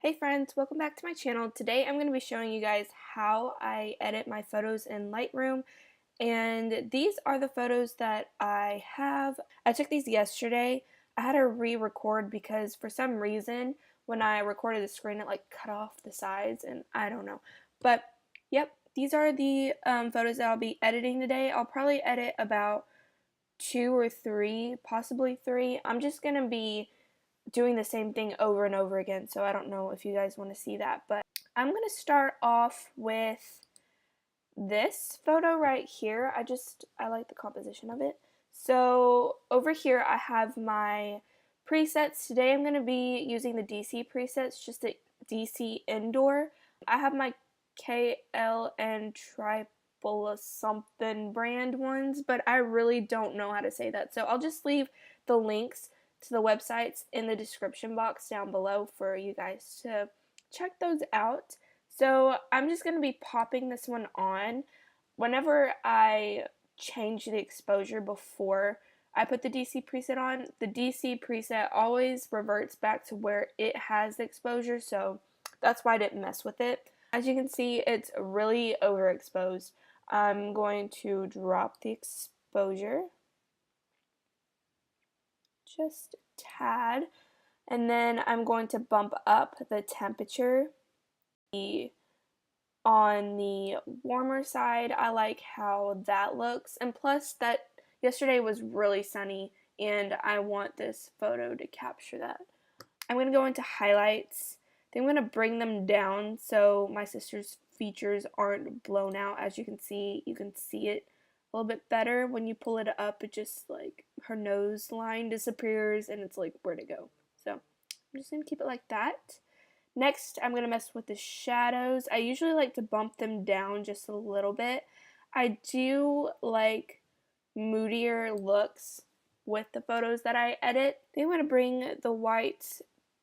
Hey friends, welcome back to my channel. Today I'm going to be showing you guys how I edit my photos in Lightroom, and these are the photos that I have. I took these yesterday. I had to re-record because for some reason when I recorded the screen it like cut off the sides and I don't know. But yep, these are the photos that I'll be editing today. I'll probably edit about 2 or 3, possibly 3. I'm just going to be doing the same thing over and over again, so I don't know if you guys want to see that, but I'm going to start off with this photo right here. I like the composition of it. So over here I have my presets. Today I'm going to be using the DC presets, just a DC indoor. I have my KLN Tripola something brand ones, but I really don't know how to say that. So I'll just leave the links to the websites in the description box down below for you guys to check those out. So I'm just going to be popping this one on. Whenever I change the exposure before I put the DC preset on, the DC preset always reverts back to where it has the exposure, so that's why I didn't mess with it. As you can see, it's really overexposed. I'm going to drop the exposure just a tad, and then I'm going to bump up the temperature. On the warmer side, I like how that looks, and plus that yesterday was really sunny and I want this photo to capture that. I'm going to go into highlights. Then I'm going to bring them down so my sister's features aren't blown out. As you can see it a little bit better when you pull it up. It just like her nose line disappears and it's like where to go. So I'm just going to keep it like that. Next, I'm going to mess with the shadows. I usually like to bump them down just a little bit. I do like moodier looks with the photos that I edit. Then I'm going to bring the whites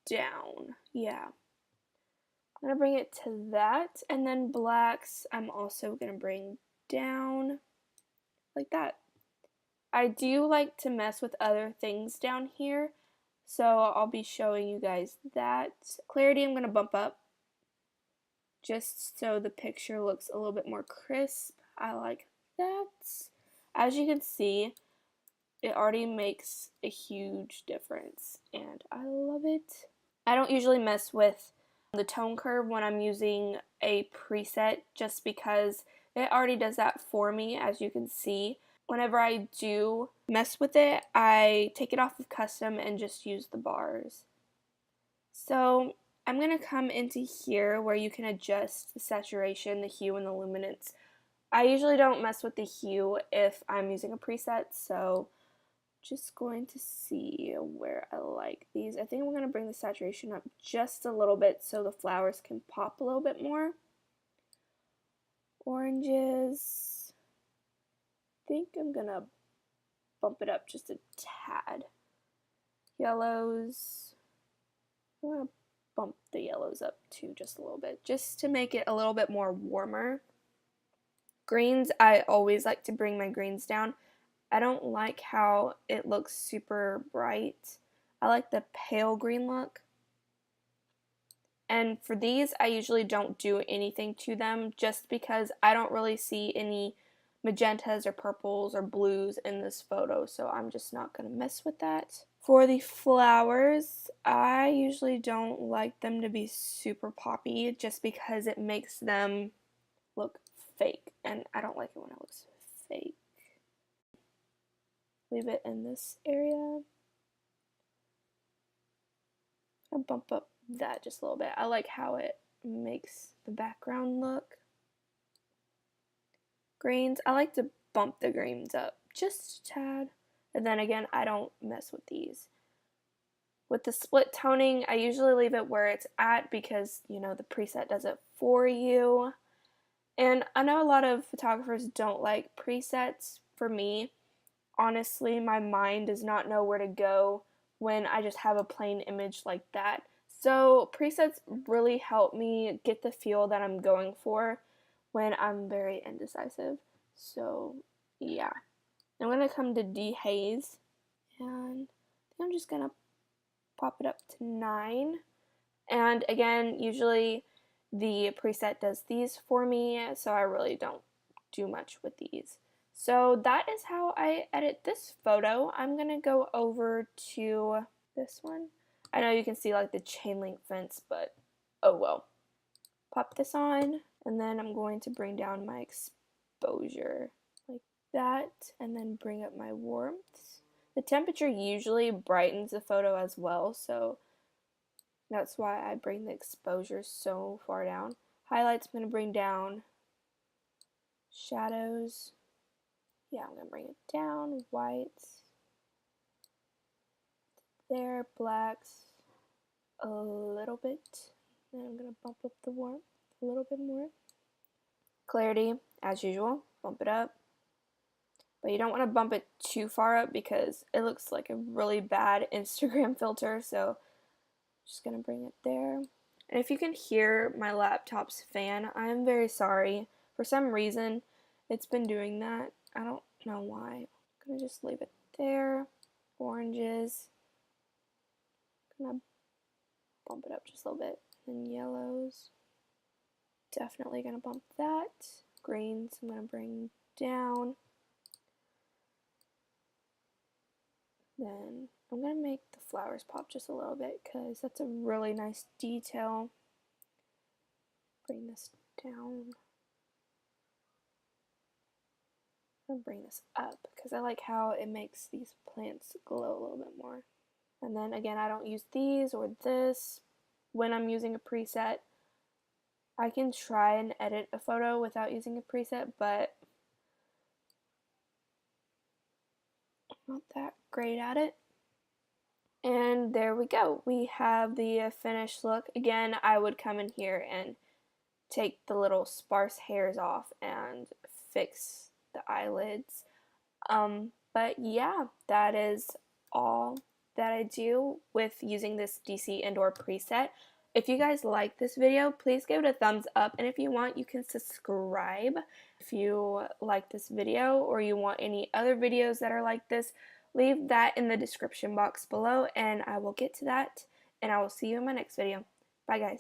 down. Yeah. I'm going to bring it to that. And then blacks, I'm also going to bring down like that. I do like to mess with other things down here, so I'll be showing you guys that. Clarity I'm going to bump up just so the picture looks a little bit more crisp. I like that. As you can see, it already makes a huge difference and I love it. I don't usually mess with the tone curve when I'm using a preset just because it already does that for me, as you can see. Whenever I do mess with it, I take it off of custom and just use the bars. So I'm going to come into here where you can adjust the saturation, the hue, and the luminance. I usually don't mess with the hue if I'm using a preset, so just going to see where I like these. I think I'm going to bring the saturation up just a little bit so the flowers can pop a little bit more. Oranges. I think I'm going to bump it up just a tad. Yellows. I'm going to bump the yellows up too just a little bit, just to make it a little bit more warmer. Greens, I always like to bring my greens down. I don't like how it looks super bright. I like the pale green look. And for these, I usually don't do anything to them just because I don't really see any magentas or purples or blues in this photo, so I'm just not going to mess with that. For the flowers, I usually don't like them to be super poppy just because it makes them look fake, and I don't like it when it looks fake. Leave it in this area. I'll bump up that just a little bit. I like how it makes the background look. Greens, I like to bump the greens up just a tad. And then again, I don't mess with these. With the split toning, I usually leave it where it's at because, you know, the preset does it for you. And I know a lot of photographers don't like presets. For me, honestly, my mind does not know where to go when I just have a plain image like that. So presets really help me get the feel that I'm going for when I'm very indecisive. So yeah, I'm going to come to dehaze, and I'm just going to pop it up to 9, And again, usually the preset does these for me, so I really don't do much with these. So that is how I edit this photo. I'm gonna go over to this one. I know you can see like the chain link fence, but oh well. Pop this on, and then I'm going to bring down my exposure like that, and then bring up my warmth. The temperature usually brightens the photo as well, so that's why I bring the exposure so far down. Highlights I'm going to bring down. Shadows, yeah, I'm going to bring it down. Whites, there, blacks, a little bit. Then I'm going to bump up the warmth a little bit more. Clarity, as usual, bump it up. But you don't want to bump it too far up because it looks like a really bad Instagram filter, so just going to bring it there. And if you can hear my laptop's fan, I'm very sorry. For some reason, it's been doing that. I don't know why. I'm going to just leave it there. Oranges. I'm going to bump it up just a little bit. And yellows. Definitely going to bump that. Greens I'm going to bring down. Then I'm going to make the flowers pop just a little bit because that's a really nice detail. Bring this down. I'm going to bring this up because I like how it makes these plants glow a little bit more. And then again, I don't use these or this when I'm using a preset. I can try and edit a photo without using a preset, but I'm not that great at it. And there we go. We have the finished look. Again, I would come in here and take the little sparse hairs off and fix the eyelids. But yeah, that is all that I do with using this DC Indoor preset. If you guys like this video, please give it a thumbs up, and if you want, you can subscribe. If you like this video or you want any other videos that are like this, leave that in the description box below and I will get to that, and I will see you in my next video. Bye guys.